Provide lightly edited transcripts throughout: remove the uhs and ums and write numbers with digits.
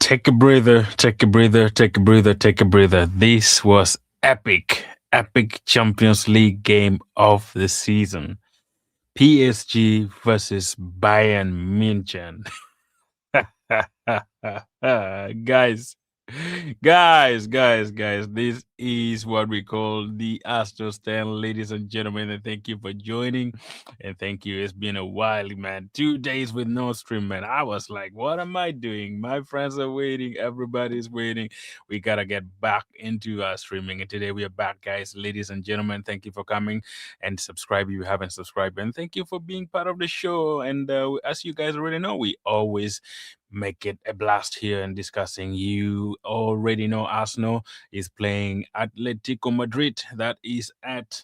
Take a breather, take a breather, take a breather, take a breather. This was epic Champions League game of the season. PSG versus Bayern München. guys, guys, this is what we call the Astro Stand, ladies and gentlemen, and thank you for joining. And thank you. It's been a while, man. 2 days with no stream, man. I was like, what am I doing? My friends are waiting, everybody's waiting. We gotta get back into our streaming. And today we are back, guys, ladies and gentlemen. Thank you for coming and subscribe if you haven't subscribed. And thank you for being part of the show. And as you guys already know, we always make it a blast here and discussing. You already know Arsenal is playing Atletico Madrid. That is at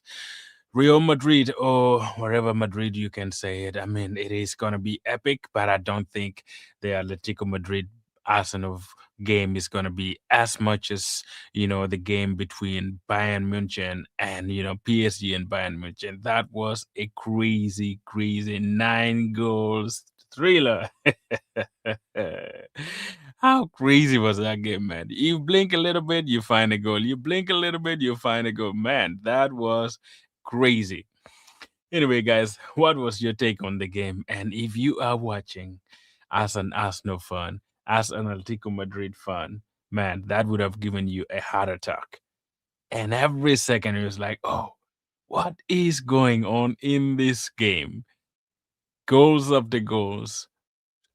Real Madrid or wherever Madrid you can say it. I mean, it is going to be epic, but I don't think the Atletico Madrid Arsenal game is going to be as much as, the game between Bayern München and, PSG and Bayern München. That was a crazy 9 goals thriller. How crazy was that game, man? You blink a little bit, you find a goal. You blink a little bit, you find a goal. Man, that was crazy. Anyway, guys, what was your take on the game? And if you are watching as an Arsenal fan, as an Atletico Madrid fan, man, that would have given you a heart attack. And every second it was like, oh, what is going on in this game? Goals after goals,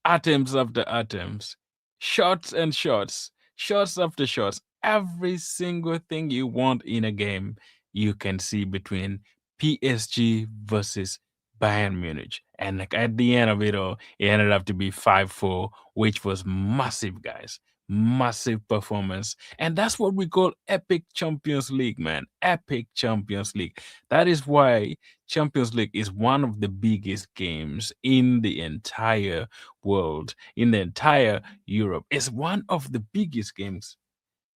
atoms after atoms, shots and shots after shots. Every single thing you want in a game, you can see between PSG versus Bayern Munich. And like at the end of it all, it ended up to be 5-4, which was massive, guys. Massive performance. And that's what we call epic Champions League, man. Epic Champions League. That is why Champions League is one of the biggest games in the entire world, in the entire Europe. It's one of the biggest games.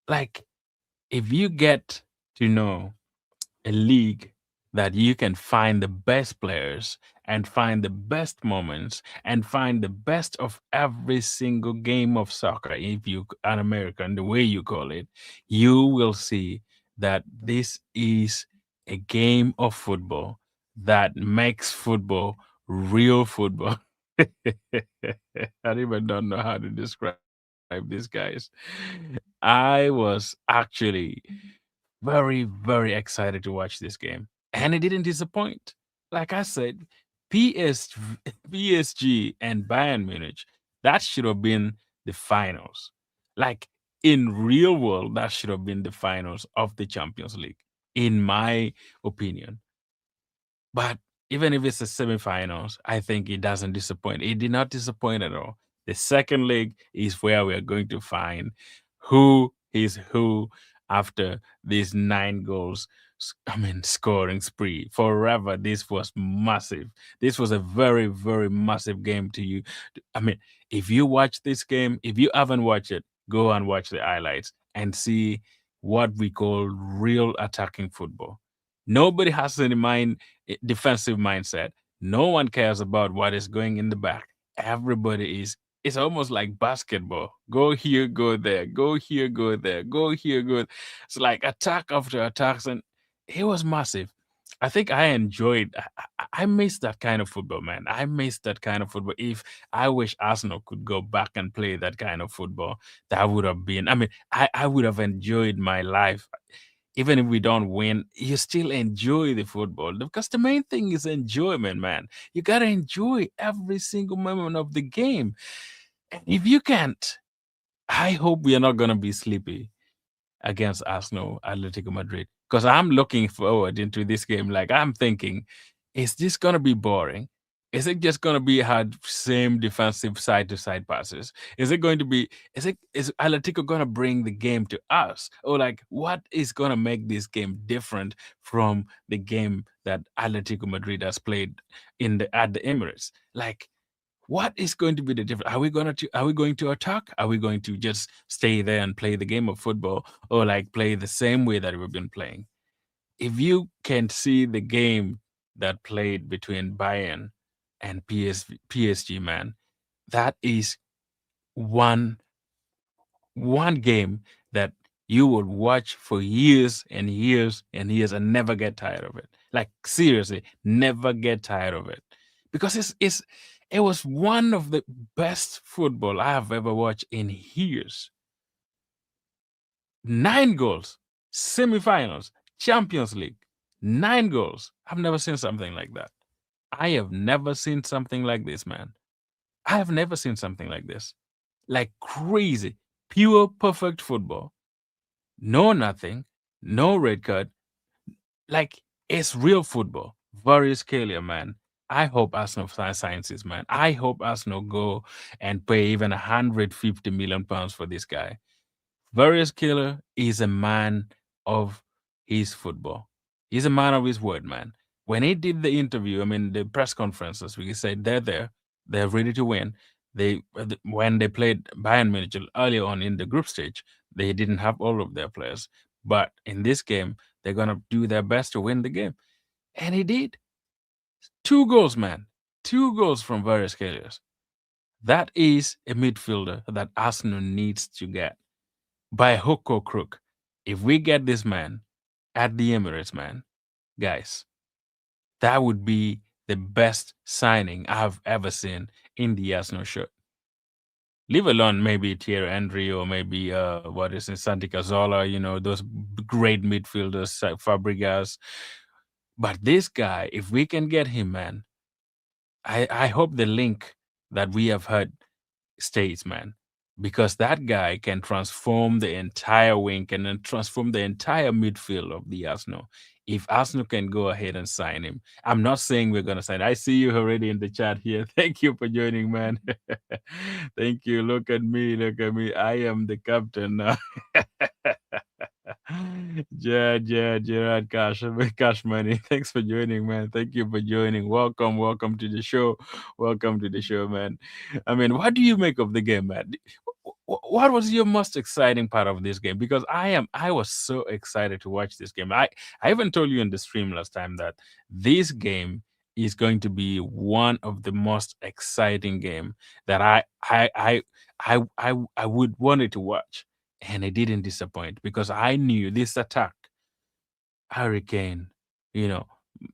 Like, if you get to know a league that you can find the best players and find the best moments and find the best of every single game of soccer, if you an American, the way you call it, you will see that this is a game of football that makes football real football. I even don't know how to describe these guys. I was actually very excited to watch this game. And it didn't disappoint. Like I said, PS, PSG and Bayern Munich, that should have been the finals. Like in real world, that should have been the finals of the Champions League, in my opinion. But even if it's the semifinals, I think it doesn't disappoint. It did not disappoint at all. The second leg is where we are going to find who is who after these 9 goals. Scoring spree. Forever, this was massive. This was a very massive game to you. I mean, if you watch this game, if you haven't watched it, go and watch the highlights and see what we call real attacking football. Nobody has any defensive mindset. No one cares about what is going in the back. Everybody is. It's almost like basketball. Go here, go there. Go here, go there. Go here, go. It's like attack after attacks, and it was massive. I think I enjoyed. I miss that kind of football, man. I miss that kind of football. If I wish Arsenal could go back and play that kind of football, that would have been. I mean, I would have enjoyed my life even if we don't win, you still enjoy the football because the main thing is enjoyment, man. You gotta enjoy every single moment of the game. And if you can't, I hope we are not gonna be sleepy against Arsenal, Atletico Madrid, because I'm looking forward into this game. Like I'm thinking, is this gonna be boring? Is it just gonna be hard same defensive side to side passes? Is it going to be is Atletico gonna bring the game to us? Or like what is gonna make this game different from the game that Atletico Madrid has played at the Emirates? Like what is going to be the difference? Are we going to attack? Are we going to just stay there and play the game of football or like play the same way that we've been playing? If you can see the game that played between Bayern and PSG, man, that is one one game that you would watch for years and years and years and never get tired of it. Like seriously, never get tired of it. Because it was one of the best football I have ever watched in years. 9 goals, semifinals, Champions League, 9 goals. I've never seen something like that. I have never seen something like this, man. I have never seen something like this. Like crazy, pure, perfect football. No nothing, no red card. Like it's real football. Very scary, man. I hope Arsenal signs this man. I hope Arsenal go and pay even 150 million pounds for this guy. Various Killer is a man of his football. He's a man of his word, man. When he did the interview, I mean the press conferences, we said they're there, they're ready to win. When they played Bayern Munich earlier on in the group stage, they didn't have all of their players, but in this game, they're gonna do their best to win the game, and he did. 2 goals, man. 2 goals from various Killers. That is a midfielder that Arsenal needs to get by hook or crook. If we get this man at the Emirates, man, guys, that would be the best signing I've ever seen in the Arsenal shirt. Leave alone maybe Thierry Henry or maybe what is it, Santi Cazorla, those great midfielders, Fabregas. But this guy, if we can get him, man, I hope the link that we have heard states, man, because that guy can transform the entire wing and then transform the entire midfield of the Arsenal. If Arsenal can go ahead and sign him, I'm not saying we're gonna sign. I see you already in the chat here. Thank you for joining, man. Thank you. Look at me. Look at me. I am the captain now. Gerard Cash Money. Thanks for joining, man. Thank you for joining. Welcome to the show. Welcome to the show, man. I mean, what do you make of the game, man? What was your most exciting part of this game? Because I was so excited to watch this game. I even told you in the stream last time that this game is going to be one of the most exciting game that I would wanted to watch, and it didn't disappoint because I knew this attack, Hurricane, you know,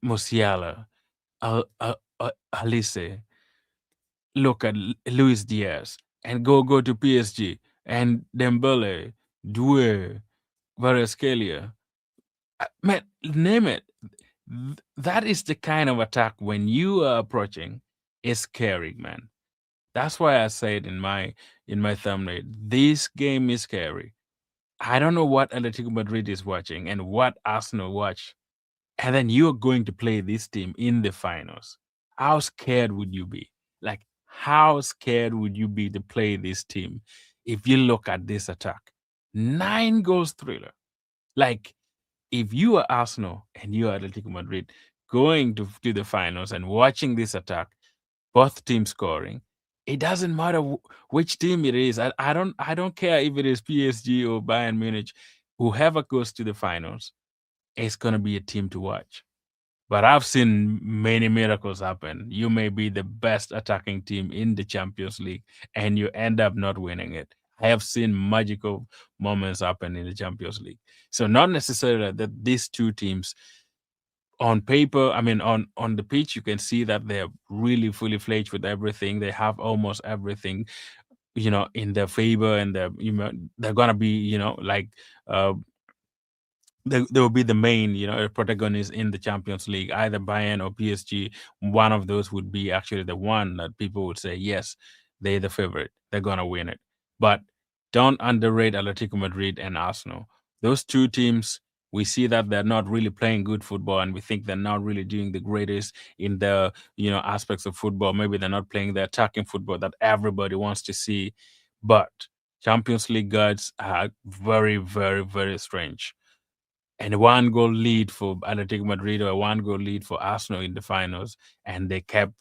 Musiala, Alice, look at Luis Diaz, and go to PSG, and Dembele, Doué, Varaskelia. Man, name it. That is the kind of attack when you are approaching is scary, man. That's why I said in my thumbnail, this game is scary. I don't know what Atletico Madrid is watching and what Arsenal watch. And then you're going to play this team in the finals. How scared would you be? Like, how scared would you be to play this team if you look at this attack? 9 goals thriller. Like, if you are Arsenal and you are Atletico Madrid going to the finals and watching this attack, both teams scoring, it doesn't matter which team it is. I don't care if it is PSG or Bayern Munich. Whoever goes to the finals, it's gonna be a team to watch. But I've seen many miracles happen. You may be the best attacking team in the Champions League and you end up not winning it. I have seen magical moments happen in the Champions League. So not necessarily that these two teams on paper, I mean on the pitch, you can see that they're really fully fledged with everything. They have almost everything, in their favor, and they're gonna be, like uh they will be the main, protagonist in the Champions League, either Bayern or PSG. One of those would be actually the one that people would say, yes, they're the favorite. They're gonna win it. But don't underrate Atletico Madrid and Arsenal. Those two teams, we see that they're not really playing good football, and we think they're not really doing the greatest in the aspects of football. Maybe they're not playing the attacking football that everybody wants to see. But Champions League gods are very, very, very strange, and a 1 goal lead for Atletico Madrid or a 1 goal lead for Arsenal in the finals, and they kept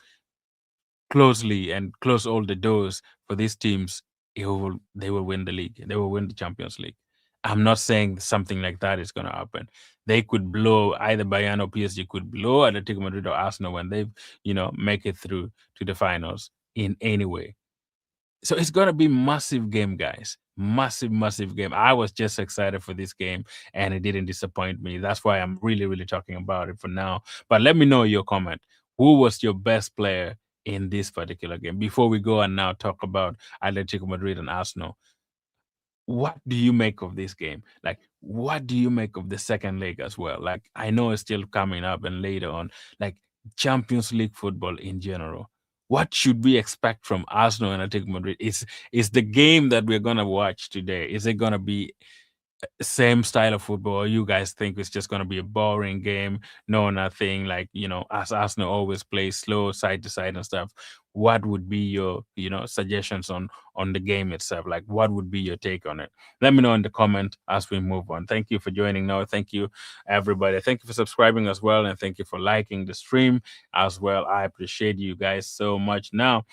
closely and close all the doors for these teams. They will win the league. They will win the Champions League. I'm not saying something like that is going to happen. They could blow either Bayern or PSG could blow Atletico Madrid or Arsenal when they, make it through to the finals in any way. So it's gonna be massive game, guys. Massive, massive game. I was just excited for this game, and it didn't disappoint me. That's why I'm really, really talking about it for now. But let me know your comment. Who was your best player in this particular game? Before we go and now talk about Atletico Madrid and Arsenal, what do you make of this game? Like, what do you make of the second leg as well? Like, I know it's still coming up and later on, like Champions League football in general. What should we expect from Arsenal and Atletico Madrid? Is the game that we're gonna watch today? Is it gonna be same style of football, or you guys think it's just going to be a boring game, no nothing, like, as Arsenal always play slow side to side and stuff? What would be your, suggestions on the game itself? Like, what would be your take on it? Let me know in the comment as we move on. Thank you for joining now. Thank you, everybody. Thank you for subscribing as well, and thank you for liking the stream as well. I appreciate you guys so much. Now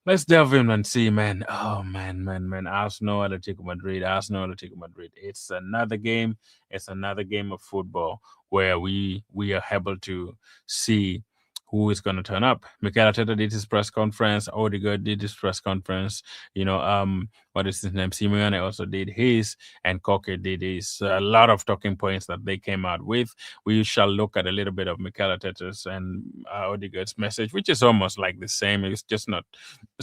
let's delve in and see, man. Oh man. Arsenal, Atletico Madrid. Arsenal, Atletico Madrid. It's another game. It's another game of football where we are able to see who is going to turn up. Mikel Arteta did his press conference. Odegaard did his press conference. What is his name? Simeone also did his, and Koke did his. A lot of talking points that they came out with. We shall look at a little bit of Mikel Arteta's and Odegaard's message, which is almost like the same. It's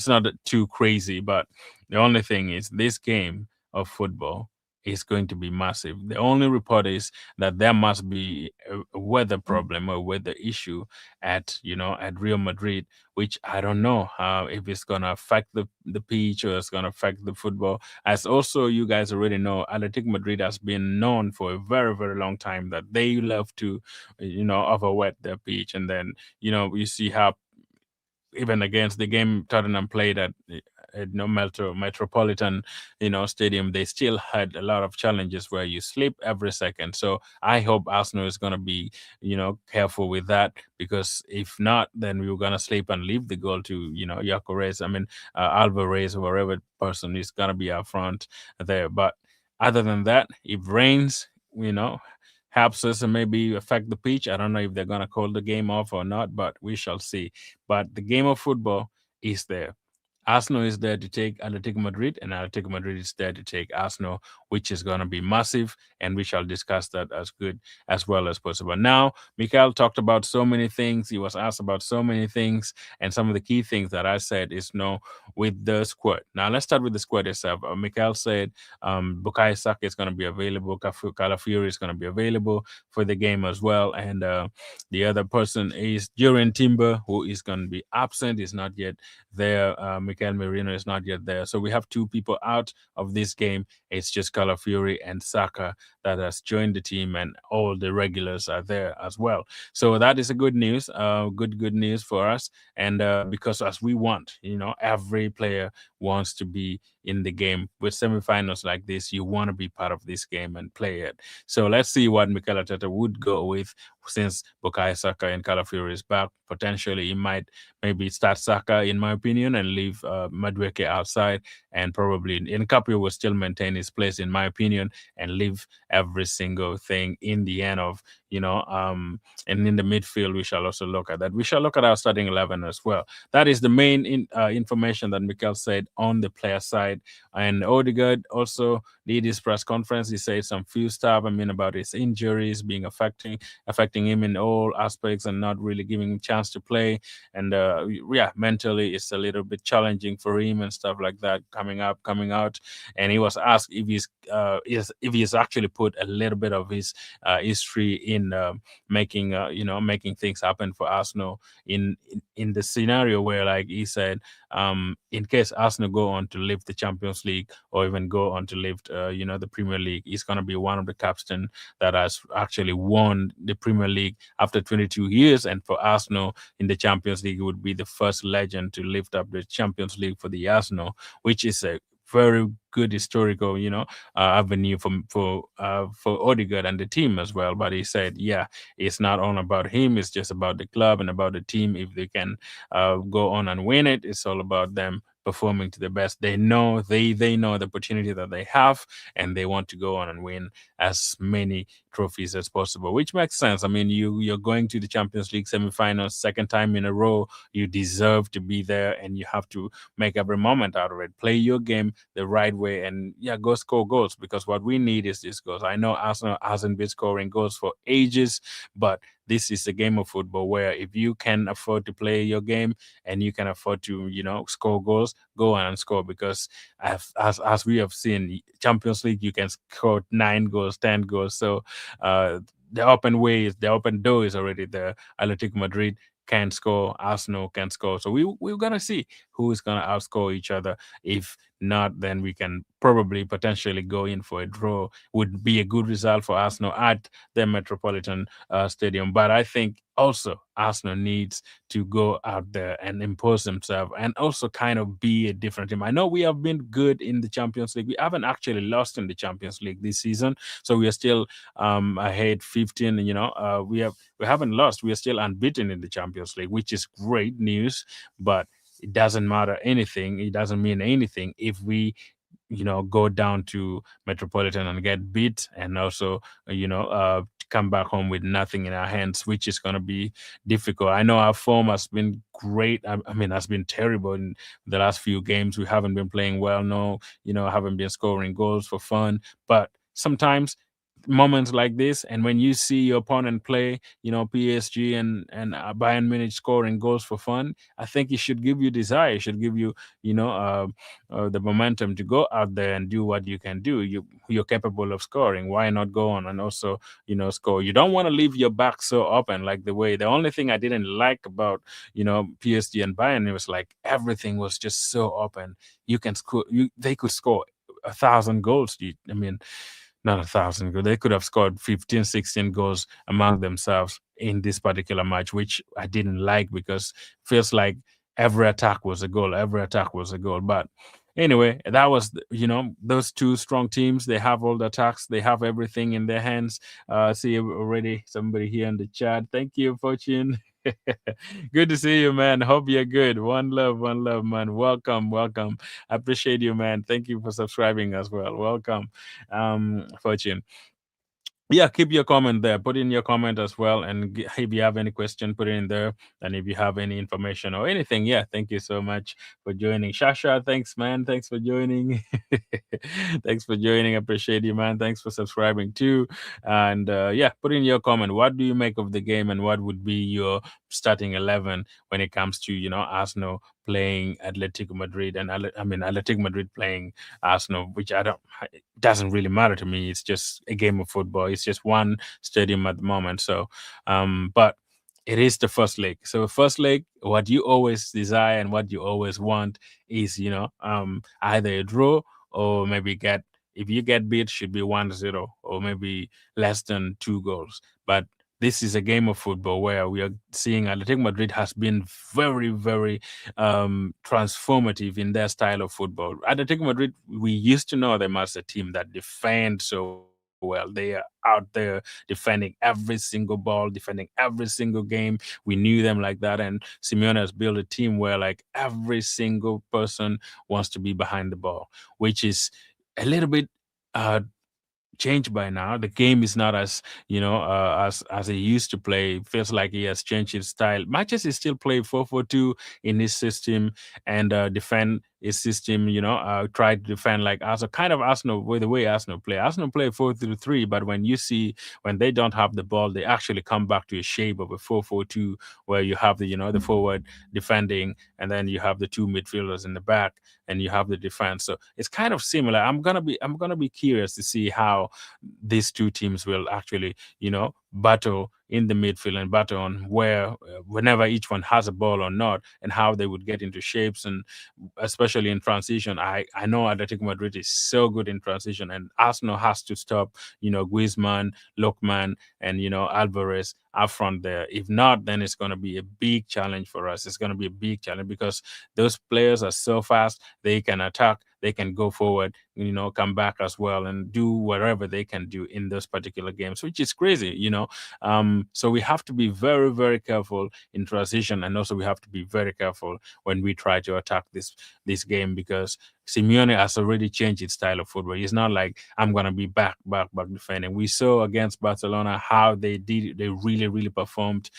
not too crazy, but the only thing is this game of football is going to be massive. The only report is that there must be a weather problem or weather issue at Real Madrid, which I don't know if it's gonna affect the pitch or it's gonna affect the football. As also you guys already know, Atletico Madrid has been known for a very, very long time that they love to, overwet their pitch, and then you see how even against the game Tottenham played at Metropolitan, stadium, they still had a lot of challenges where you slip every second. So I hope Arsenal is going to be, careful with that, because if not, then we are going to slip and leave the goal to, Gyökeres. I mean, Alvarez or whatever person is going to be up front there. But other than that, if rains, helps us and maybe affect the pitch. I don't know if they're going to call the game off or not, but we shall see. But the game of football is there. Arsenal is there to take Atletico Madrid, and Atletico Madrid is there to take Arsenal, which is going to be massive, and we shall discuss that as good as well as possible. Now, Mikael talked about so many things. He was asked about so many things, and some of the key things that I said is with the squad. Now, let's start with the squad itself. Mikael said Bukayo Saka is going to be available. Calafiori is going to be available for the game as well, and the other person is Jurien Timber, who is going to be absent. Is not yet there. Mikel Merino is not yet there. So we have two people out of this game. It's just Calafiori and Saka that has joined the team, and all the regulars are there as well. So that is a good news. Good news for us. And because as we want, every player wants to be in the game. With semifinals like this, you want to be part of this game and play it. So let's see what Mikel Arteta would go with, since Bukayo Saka and Calafiori is back. Potentially, he might maybe start Saka, in my opinion, and leave Madueke outside, and probably Nkapio will still maintain his place, in my opinion, and leave every single thing in the end of, and in the midfield, we shall also look at that. We shall look at our starting 11 as well. That is the main information that Mikel said on the player side. And Odegaard also did his press conference. He said some few stuff, about his injuries being affecting him in all aspects and not really giving him a chance to play. And mentally it's a little bit challenging for him and stuff like that coming out. And he was asked if he's actually put a little bit of his history in making things happen for Arsenal in the scenario where, like he said, in case Arsenal go on to lift the Champions League or even go on to lift the Premier League, he's going to be one of the captain that has actually won the Premier League after 22 years. And for Arsenal in the Champions League, it would be the first legend to lift up the Champions League for the Arsenal, which is a very good historical, avenue for Odegaard and the team as well. But he said, yeah, it's not all about him. It's just about the club and about the team. If they can go on and win it, it's all about them performing to the best. They know the opportunity that they have, and they want to go on and win as many trophies as possible, which makes sense. I mean, you're going to the Champions League semifinals second time in a row. You deserve to be there, and you have to make every moment out of it. Play your game the right way, and yeah, go score goals, because what we need is these goals. I know Arsenal hasn't been scoring goals for ages, but this is a game of football where if you can afford to play your game and you can afford to, score goals, go on and score, because as we have seen, Champions League, you can score 9 goals, 10 goals. So the open door is already there. Atletico Madrid can score, Arsenal can score. So we're gonna see who is gonna outscore each other. If not, then we can probably potentially go in for a draw. Would be a good result for Arsenal at the Metropolitan Stadium. But I think also Arsenal needs to go out there and impose themselves and also kind of be a different team. I know we have been good in the Champions League. We haven't actually lost in the Champions League this season, so we are still ahead 15. We haven't lost. We are still unbeaten in the Champions League, which is great news. But it doesn't matter anything. It doesn't mean anything if we go down to Metropolitan and get beat, and also come back home with nothing in our hands, which is going to be difficult. I know our form has been great. I mean, has been terrible in the last few games. We haven't been playing well. No, haven't been scoring goals for fun. But sometimes moments like this, and when you see your opponent play, PSG and Bayern Munich scoring goals for fun, I think it should give you desire. It should give you, the momentum to go out there and do what you can do. You're capable of scoring. Why not go on and also, score? You don't want to leave your back so open, like the only thing I didn't like about, PSG and Bayern, it was like everything was just so open. You can score. They could score 1,000 goals. I mean, not 1,000 goals. They could have scored 15, 16 goals among themselves in this particular match, which I didn't like, because it feels like every attack was a goal. Every attack was a goal. But anyway, that was, those two strong teams. They have all the attacks. They have everything in their hands. See already somebody here in the chat. Thank you, Fortune. Good to see you, man. Hope you're good. One love, man. Welcome, welcome. I appreciate you, man. Thank you for subscribing as well. Welcome, Fortune. Yeah, keep your comment there. Put in your comment as well, and if you have any question, put it in there. And if you have any information or anything, yeah, thank you so much for joining. Shasha, thanks, man. Thanks for joining. Thanks for joining. Appreciate you, man. Thanks for subscribing too. And yeah, put in your comment. What do you make of the game, and what would be your starting 11 when it comes to Arsenal playing Atletico Madrid, and Atletico Madrid playing Arsenal, which I don't. It doesn't really matter to me. It's just a game of football. It's just one stadium at the moment. So, but it is the first leg. So first leg, what you always desire and what you always want is either a draw, or maybe if you get beat, should be 1-0, or maybe less than 2 goals. But this is a game of football where we are seeing Atletico Madrid has been very, very transformative in their style of football. Atletico Madrid, we used to know them as a team that defend so well. They are out there defending every single ball, defending every single game. We knew them like that. And Simeone has built a team where like every single person wants to be behind the ball, which is a little bit changed by now. The game is not as as he used to play. It feels like he has changed his style. Manchester still play 4-4-2 in his system, and defend his system. Try to defend like Arsenal, kind of Arsenal with the way Arsenal play. Arsenal play 4-3, but when they don't have the ball, they actually come back to a shape of a 4-4-2, where you have the forward defending, and then you have the two midfielders in the back, and you have the defense. So it's kind of similar. I'm gonna be curious to see how these two teams will actually, battle in the midfield and battle on whenever each one has a ball or not, and how they would get into shapes, and especially in transition. I know Atletico Madrid is so good in transition, and Arsenal has to stop, Griezmann, Lookman, and Alvarez up front there. If not, then it's going to be a big challenge for us. It's going to be a big challenge because those players are so fast. They can attack. they can go forward, come back as well and do whatever they can do in those particular games, which is crazy. So we have to be very, very careful in transition, and also we have to be very careful when we try to attack this game, because Simeone has already changed its style of football. It's not like I'm gonna be back defending. We saw against Barcelona how they did. They really, really performed.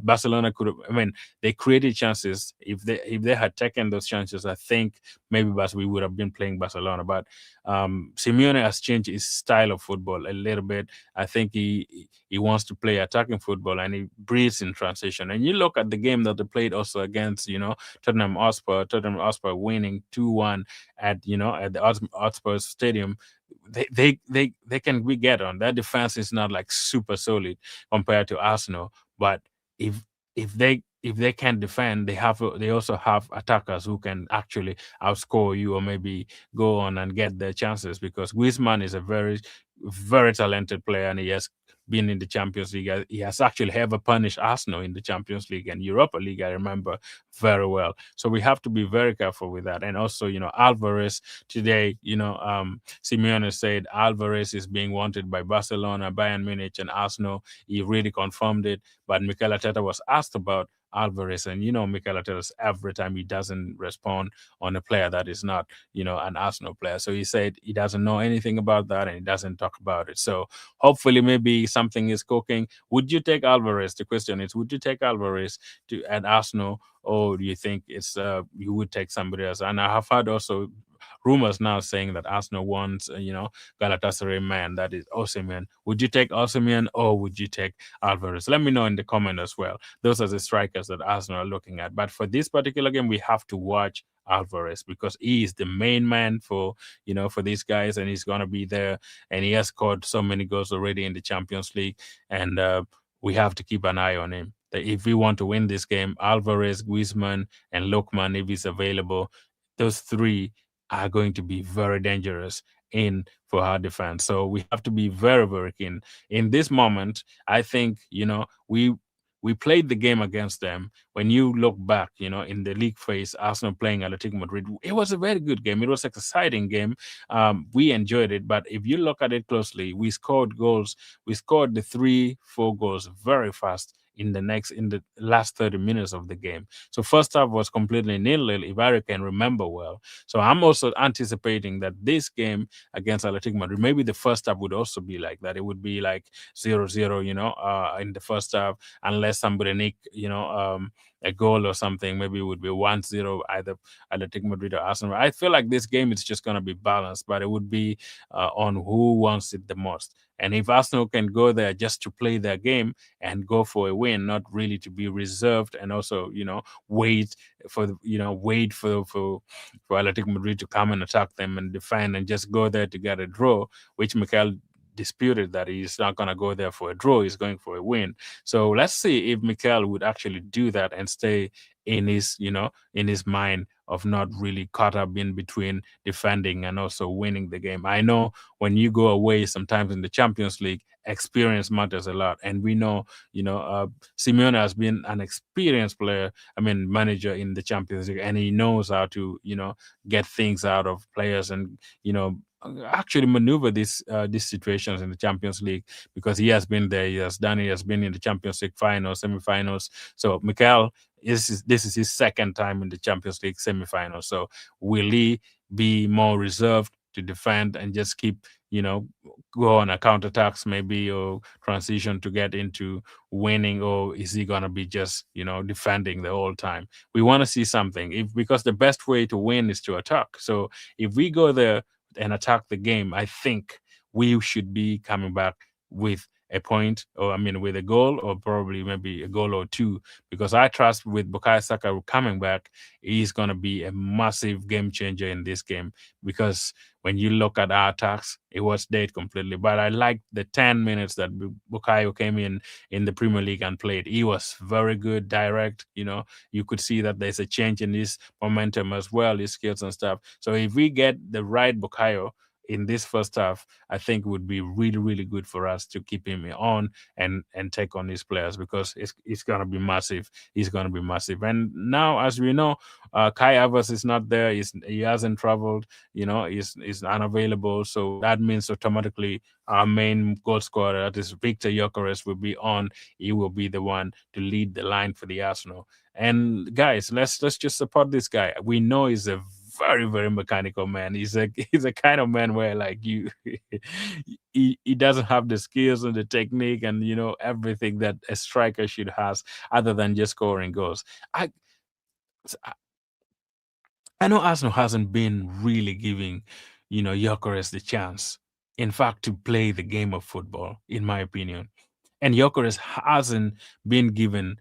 Barcelona could have. I mean, they created chances. If they had taken those chances, I think maybe we would have been playing Barcelona. But Simeone has changed his style of football a little bit. I think he wants to play attacking football, and he breathes in transition. And you look at the game that they played also against, Tottenham Hotspur. Tottenham Hotspur winning 2-1 at the Hotspur Stadium. They can we get on. That defense is not like super solid compared to Arsenal, but if if they can defend, they also have attackers who can actually outscore you or maybe go on and get their chances, because Griezmann is a very, very talented player, and he has been in the Champions League. He has actually ever punished Arsenal in the Champions League and Europa League, I remember very well. So we have to be very careful with that. And also, Alvarez today, Simeone said Alvarez is being wanted by Barcelona, Bayern Munich, and Arsenal. He really confirmed it. But Mikel Arteta was asked about Alvarez, and Mikel Arteta, every time he doesn't respond on a player that is not, an Arsenal player. So he said he doesn't know anything about that and he doesn't talk about it. So hopefully, maybe something is cooking. Would you take Alvarez? The question is, would you take Alvarez to at Arsenal, or do you think it's you would take somebody else? And I have heard also rumors now saying that Arsenal wants, Galatasaray man, that is Osimhen. Would you take Osimhen, or would you take Alvarez? Let me know in the comment as well. Those are the strikers that Arsenal are looking at. But for this particular game, we have to watch Alvarez, because he is the main man for these guys, and he's gonna be there, and he has scored so many goals already in the Champions League, and we have to keep an eye on him. That if we want to win this game, Alvarez, Griezmann, and Lokman, if he's available, those three are going to be very dangerous in for our defense. So we have to be very, very keen. In this moment, I think, we played the game against them. When you look back, in the league phase, Arsenal playing Atletico Madrid, it was a very good game. It was an exciting game. We enjoyed it. But if you look at it closely, we scored goals. We scored the 3-4 goals very fast in the last 30 minutes of the game. So first half was completely nil-nil, if I can remember well. So I'm also anticipating that this game against Atletico Madrid, maybe the first half would also be like that. It would be like 0-0, in the first half, unless somebody nick, a goal or something. Maybe it would be 1-0, either Atletico Madrid or Arsenal. I feel like this game is just going to be balanced, but it would be on who wants it the most. And if Arsenal can go there just to play their game and go for a win, not really to be reserved, and also, wait for Atletico Madrid to come and attack them and defend, and just go there to get a draw, which Mikel disputed that he's not going to go there for a draw, he's going for a win. So let's see if Mikel would actually do that and stay in his mind of not really caught up in between defending and also winning the game. I know when you go away sometimes in the Champions League, experience matters a lot, and we know Simeone has been an experienced player, manager in the Champions League, and he knows how to get things out of players, and actually maneuver these situations in the Champions League, because he has been there, he has been in the Champions League finals, semi-finals. So Mikel, this is his second time in the Champions League semi-finals. So will he be more reserved to defend and just keep, go on a counterattacks maybe, or transition to get into winning, or is he gonna be just, defending the whole time? We want to see something, because the best way to win is to attack. So if we go there and attack the game, I think we should be coming back with a point, or with a goal, or probably maybe a goal or two, because I trust with Bukayo Saka coming back, he's going to be a massive game changer in this game, because when you look at our attacks, it was dead completely. But I like the 10 minutes that Bukayo came in the Premier League and played. He was very good, direct, you could see that there's a change in his momentum as well, his skills and stuff. So if we get the right Bukayo, in this first half, I think would be really, really good for us to keep him on and take on these players because it's gonna be massive. He's gonna be massive. And now, as we know, Kai Havertz is not there. He hasn't traveled. He's unavailable. So that means automatically our main goal scorer, that is Victor Gyökeres, will be on. He will be the one to lead the line for the Arsenal. And guys, let's just support this guy. We know he's a very, very mechanical man. He's a kind of man where like you he doesn't have the skills and the technique and everything that a striker should has other than just scoring goals. I I know Arsenal hasn't been really giving, Gyökeres the chance, in fact, to play the game of football, in my opinion. And Gyökeres hasn't been given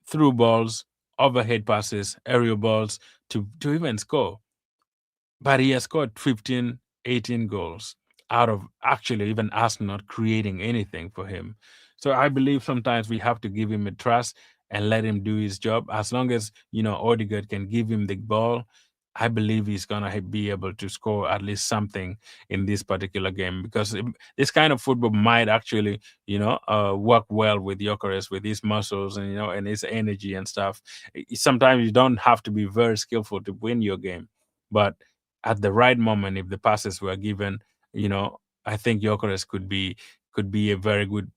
through balls, overhead passes, aerial balls to even score. But he has scored 15, 18 goals out of actually even Arsenal not creating anything for him. So I believe sometimes we have to give him a trust and let him do his job. As long as, Odegaard can give him the ball, I believe he's going to be able to score at least something in this particular game because this kind of football might actually, work well with Gyökeres, with his muscles and, and his energy and stuff. Sometimes you don't have to be very skillful to win your game. But at the right moment, if the passes were given, I think Gyökeres could be a very good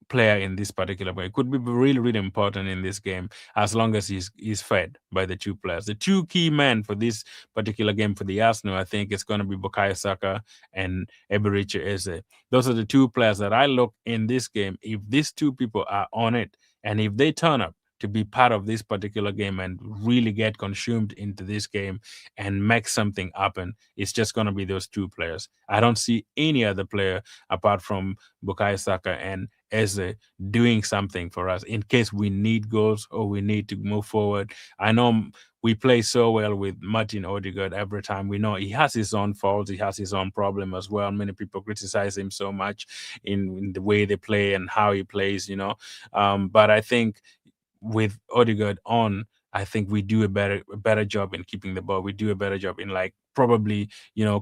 player in this particular way. Could be really, really important in this game as long as he's fed by the two players. The two key men for this particular game for the Arsenal, I think, it's going to be Bukayo Saka and Eberechi Eze. Those are the two players that I look in this game. If these two people are on it, and if they turn up to be part of this particular game and really get consumed into this game and make something happen, it's just going to be those two players. I don't see any other player apart from Bukayo Saka and Eze doing something for us in case we need goals or we need to move forward. I know we play so well with Martin Odegaard every time. We know he has his own faults, he has his own problem as well. Many people criticize him so much in the way they play and how he plays, but I think with Odegaard on, I think we do a better job in keeping the ball. We do a better job in like probably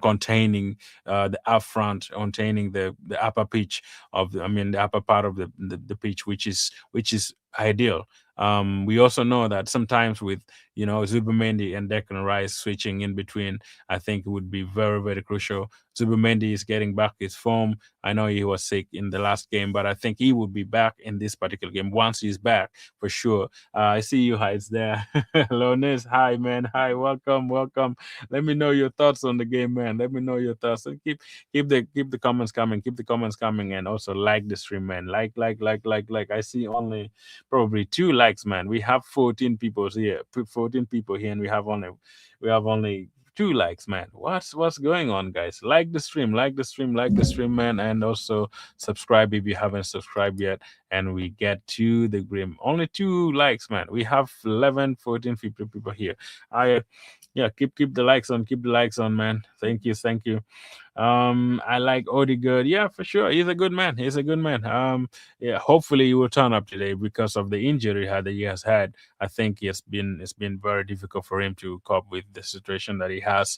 containing the up front, containing the upper pitch the upper part of the pitch, which is ideal. We also know that sometimes with Zubimendi and Declan Rice switching in between, I think it would be very, very crucial. Zubimendi is getting back his form. I know he was sick in the last game, but I think he would be back in this particular game. Once he's back, for sure. I see you, Heights there. Lones, hi, man. Hi, welcome, welcome. Let me know your thoughts on the game, man. Let me know your thoughts. And keep the comments coming. Keep the comments coming, and also like the stream, man. Like. I see only probably 2 likes, man. We have 14 people here. 14 people here, and we have only 2 likes, man. What's going on, guys? Like the stream, like the stream, man, and also subscribe if you haven't subscribed yet. And we get to the grim. Only 2 likes, man. We have 11, 14, 15 people here. I Yeah, keep the likes on, man. Thank you. I like Odegaard. Yeah, for sure. He's a good man. Yeah, hopefully he will turn up today because of the injury that he has had. I think it's been very difficult for him to cope with the situation that he has,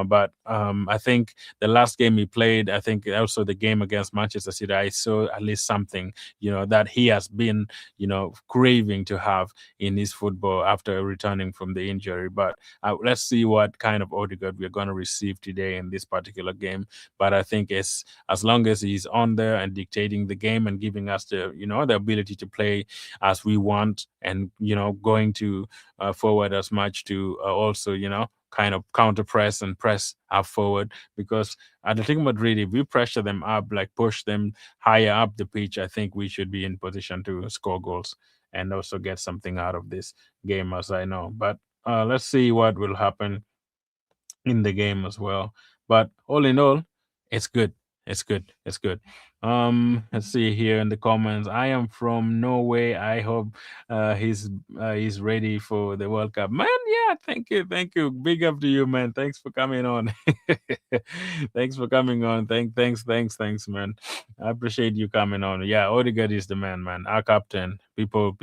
But I think the last game he played, I think also the game against Manchester City, I saw at least something, that he has been, craving to have in his football after returning from the injury. But let's see what kind of Odegaard we're going to receive today in this particular game. But I think as long as he's on there and dictating the game and giving us the ability to play as we want, and going to forward as much to also kind of counter press and press up forward, because Atletico Madrid, if we pressure them up, like push them higher up the pitch, I think we should be in position to score goals and also get something out of this game, as I know. But let's see what will happen in the game as well. But all in all, it's good. It's good. Let's see here in the comments. I am from Norway. I hope he's ready for the World Cup. Man, yeah, thank you. Big up to you, man. Thanks for coming on. Thanks for coming on. Thanks, man. I appreciate you coming on. Yeah, Odegaard is the man, man. Our captain. People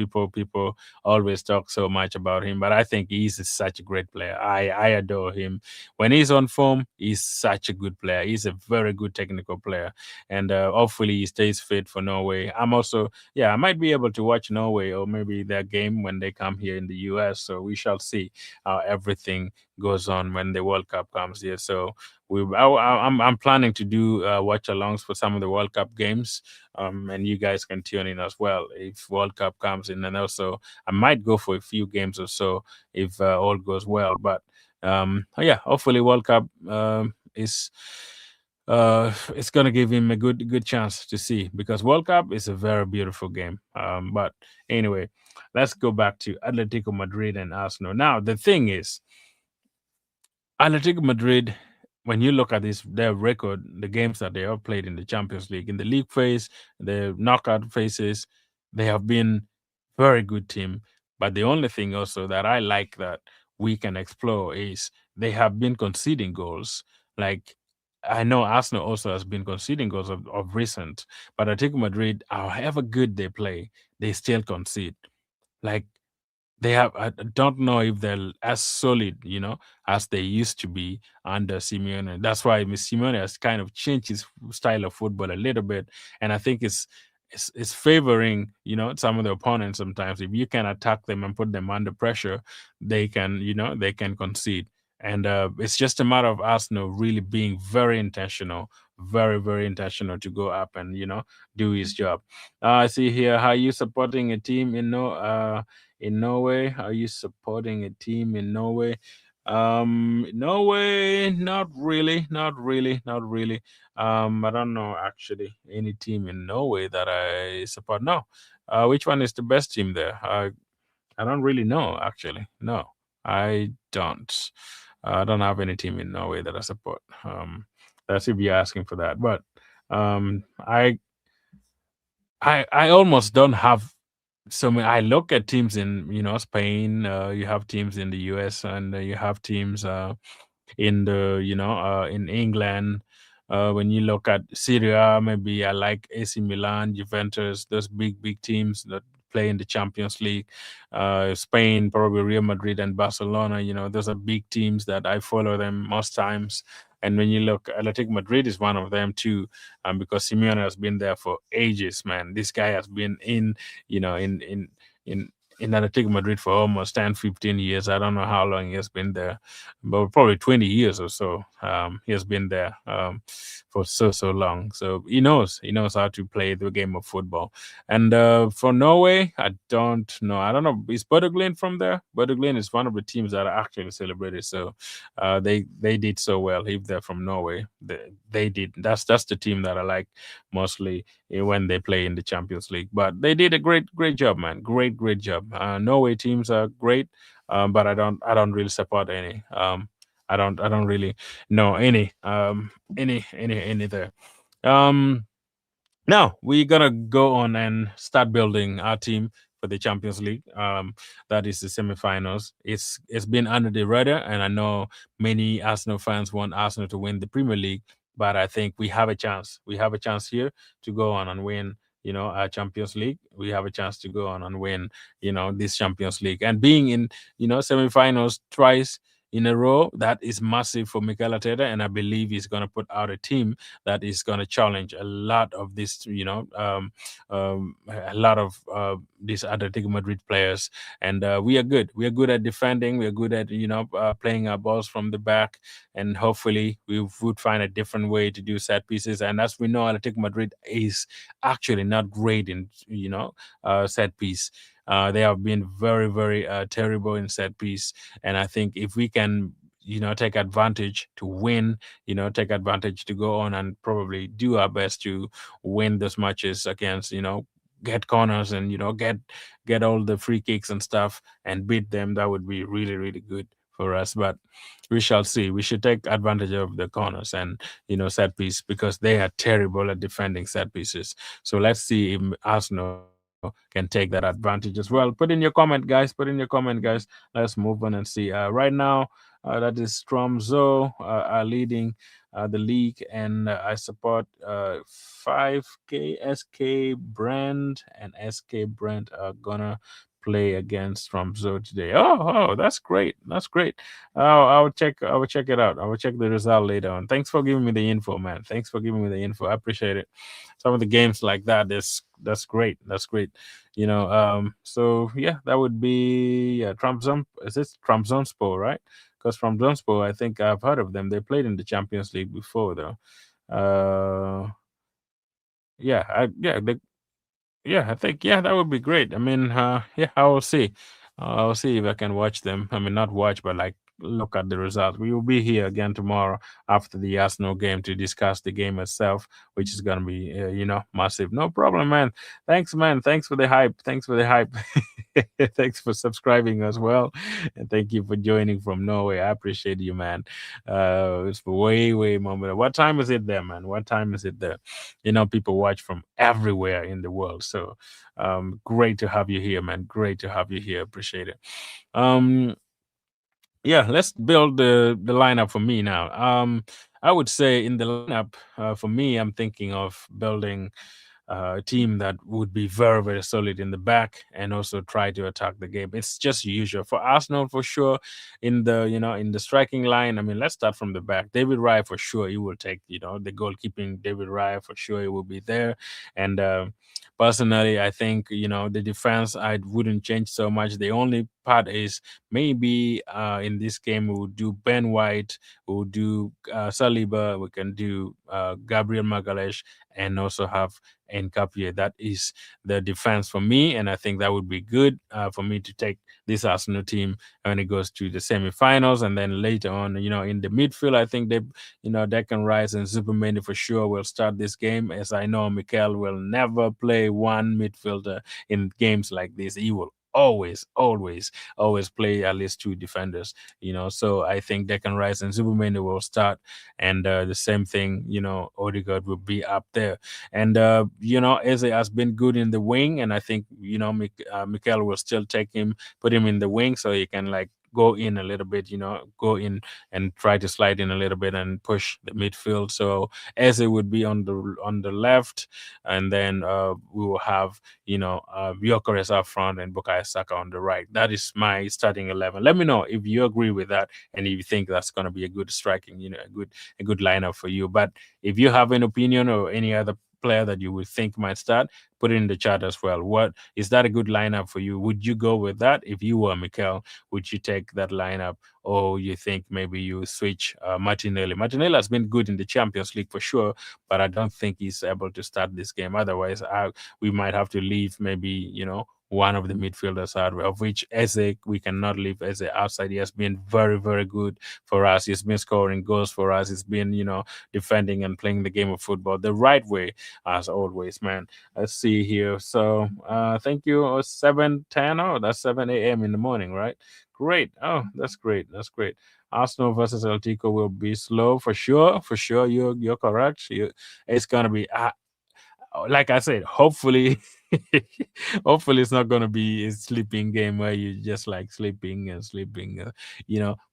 always talk so much about him, but I think he's such a great player. I adore him. When he's on form, he's such a good player. He's a very good technical player, and hopefully he stays fit for Norway. I'm also, yeah, I might be able to watch Norway or maybe their game when they come here in the US. So we shall see how everything goes on when the World Cup comes here. So I'm planning to do watch alongs for some of the World Cup games, and you guys can tune in as well if World Cup comes in, and also I might go for a few games or so if all goes well. But yeah, hopefully World Cup is it's gonna give him a good chance to see because World Cup is a very beautiful game. But anyway, let's go back to Atletico Madrid and Arsenal. Now the thing is, Atletico Madrid, when you look at their record, the games that they have played in the Champions League, in the league phase, the knockout phases, they have been very good team. But the only thing also that I like that we can explore is they have been conceding goals. Like I know Arsenal also has been conceding goals of recent, but Atletico Madrid, however good they play, they still concede. Like they have, I don't know if they're as solid, as they used to be under Simeone. That's why Miss Simeone has kind of changed his style of football a little bit, and I think it's favoring some of the opponents. Sometimes if you can attack them and put them under pressure, they can concede. And it's just a matter of Arsenal really being very intentional, very very intentional to go up and do his job. I see here how you supporting a team in Norway? Are you supporting a team in Norway? Norway, not really, not really, not really. I don't know actually any team in Norway that I support. No. Which one is the best team there? I don't really know actually. No, I don't. I don't have any team in Norway that I support. That's if you're asking for that. But um, I I almost don't have so many. I look at teams in Spain. You have teams in the US, and you have teams in in England. When you look at Syria, maybe I like AC Milan, Juventus, those big teams that play in the Champions League. Spain, probably Real Madrid and Barcelona. Those are big teams that I follow them most times. And when you look, Atletico Madrid is one of them too, because Simeone has been there for ages, man. This guy has been you know, in in Atletico Madrid for almost 10, 15 years. I don't know how long he has been there, but probably 20 years or so. He has been there for so long. So he knows how to play the game of football. And for Norway, I don't know. I don't know. Is Bodø/Glimt from there? Bodø/Glimt is one of the teams that are actually celebrated. So they did so well. If they're from Norway, they did. That's the team that I like mostly when they play in the Champions League. But they did a great job, man. Great job. Norway teams are great, but I don't really support any. I don't really know any there. Um, Now we're gonna go on and start building our team for the Champions League. That is the semifinals. It's been under the radar, and I know many Arsenal fans want Arsenal to win the Premier League, but I think we have a chance. We have a chance here to go on and win. Our Champions League. We have a chance to go on and win. This Champions League, and being in semifinals twice in a row, that is massive for Mikel Arteta, and I believe he's going to put out a team that is going to challenge a lot of this, a lot of these Atletico Madrid players. And we are good. We are good at defending. We are good at, playing our balls from the back. And hopefully we would find a different way to do set pieces. And as we know, Atletico Madrid is actually not great in, set piece. They have been very, very terrible in set piece. And I think if we can, take advantage to win, take advantage to go on and probably do our best to win those matches against, get corners and, get all the free kicks and stuff and beat them, that would be really, really good for us. But we shall see. We should take advantage of the corners and set piece because they are terrible at defending set pieces. So let's see if Arsenal can take that advantage as well. Put in your comment, guys. Put in your comment, guys. Let's move on and see. Right now, that is Tromso are leading the league, and I support 5K SK Brand, and SK Brand are gonna play against Tromso today. Oh, that's great. That's great. I'll check. I will check it out. I will check the result later on. Thanks for giving me the info, man. Thanks for giving me the info. I appreciate it. Some of the games like that is that's great. That's great. So yeah, that would be Trabzon. Is this Trabzonspor, right? Because Trabzonspor, I think I've heard of them. They played in the Champions League before, though. Uh, yeah, I think that would be great. I mean, yeah, I will see. I'll see if I can watch them. I mean, not watch, but like look at the results. We will be here again tomorrow after the Arsenal game to discuss the game itself, which is gonna be massive. No problem, man. Thanks, man. Thanks for the hype. Thanks for the hype. Thanks for subscribing as well, and thank you for joining from Norway. I appreciate you, man. It's way, way more. What time is it there, man? What time is it there? People watch from everywhere in the world. So great to have you here, man. Great to have you here. Appreciate it. Um, yeah, let's build the lineup for me now. I would say in the lineup for me, I'm thinking of building a team that would be very, very solid in the back and also try to attack the game. It's just usual for Arsenal for sure. In the striking line, I mean, let's start from the back. David Raya for sure. He will take the goalkeeping. David Raya for sure. He will be there, and personally, I think the defense I wouldn't change so much. The only part is maybe in this game we would do Ben White, we would do Saliba, we can do Gabriel Magalhaes, and also have Nkapie. That is the defense for me, and I think that would be good for me to take this Arsenal team when it goes to the semifinals, and then later on, in the midfield, I think Declan Rice and Superman for sure will start this game. As I know, Mikel will never play one midfielder in games like this. He will always play at least two defenders. So I think Declan Rice and Superman will start, and the same thing. Odegaard will be up there. And Eze has been good in the wing, and I think Mikel will still take him, put him in the wing, so he can like go in a little bit, go in and try to slide in a little bit and push the midfield. So Eze would be on the left, and then we will have Gyökeres up front and Bukayo Saka on the right. That is my starting 11. Let me know if you agree with that and if you think that's going to be a good striking, a good lineup for you. But if you have an opinion or any other player that you would think might start, put it in the chat as well. What is that a good lineup for you? Would you go with that if you were Mikel? Would you take that lineup, or you think maybe you switch Martinelli? Martinelli has been good in the Champions League for sure, but I don't think he's able to start this game. Otherwise, we might have to leave maybe one of the midfielders out, of which Eze, we cannot leave Eze outside. He has been very, very good for us. He's been scoring goals for us. He's been, defending and playing the game of football the right way, as always, man. Let's see here. So, thank you. 7:10. Oh, that's 7 a.m. in the morning, right? Great. Oh, that's great. That's great. Arsenal versus Athletico will be slow for sure. For sure, you're correct. It's gonna be like I said, hopefully, hopefully it's not gonna be a sleeping game where you just like sleeping and sleeping,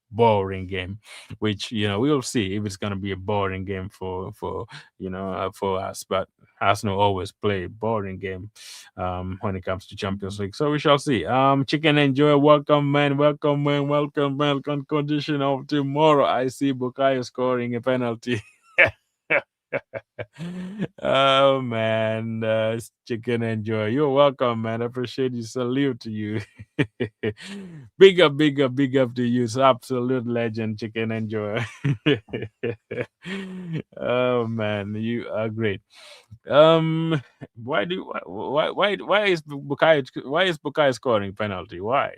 boring game. Which we'll see if it's gonna be a boring game for us. But Arsenal always play boring game when it comes to Champions League. So we shall see. Chicken Enjoy, welcome man, welcome man, welcome man. Condition of tomorrow. I see Bukayo scoring a penalty. Oh man, Chicken Enjoy. You're welcome, man. I appreciate you. Salute to you. Big up, big up, big up to you. It's absolute legend, Chicken Enjoy. Oh man, you are great. Um, why is Bukai scoring penalty? Why?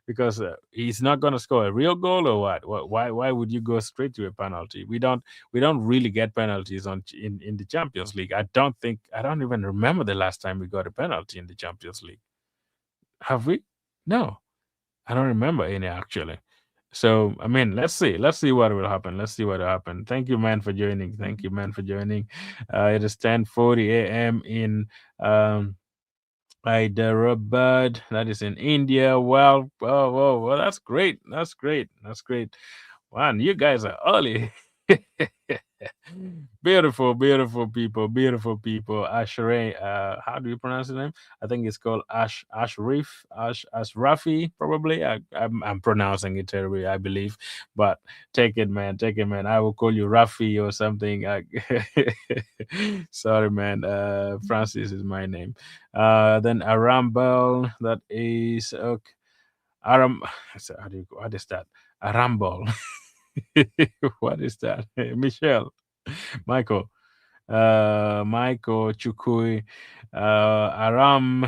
Because he's not going to score a real goal, or what? Why would you go straight to a penalty? We don't really get penalties in the Champions League. I don't even remember the last time we got a penalty in the Champions League. Have we? No, I don't remember any actually. So I mean, let's see what will happen. Let's see what will happen. Thank you, man, for joining. Thank you, man, for joining. It is 10:40 a.m. in um Hyderabad. That is in India. Well, well, that's great. That's great. That's great. Man, you guys are early. Beautiful, beautiful people, beautiful people. Ashray, how do you pronounce the name? I think it's called Ashrif, Ashrafi, probably. I'm pronouncing it terribly, I believe. But take it, man. I will call you Rafi or something. Sorry, man. Francis is my name. Then Arambel, that is okay. Aram, so what is that? Arambol. What is that? Michelle, Michael, Michael Chukui, Aram,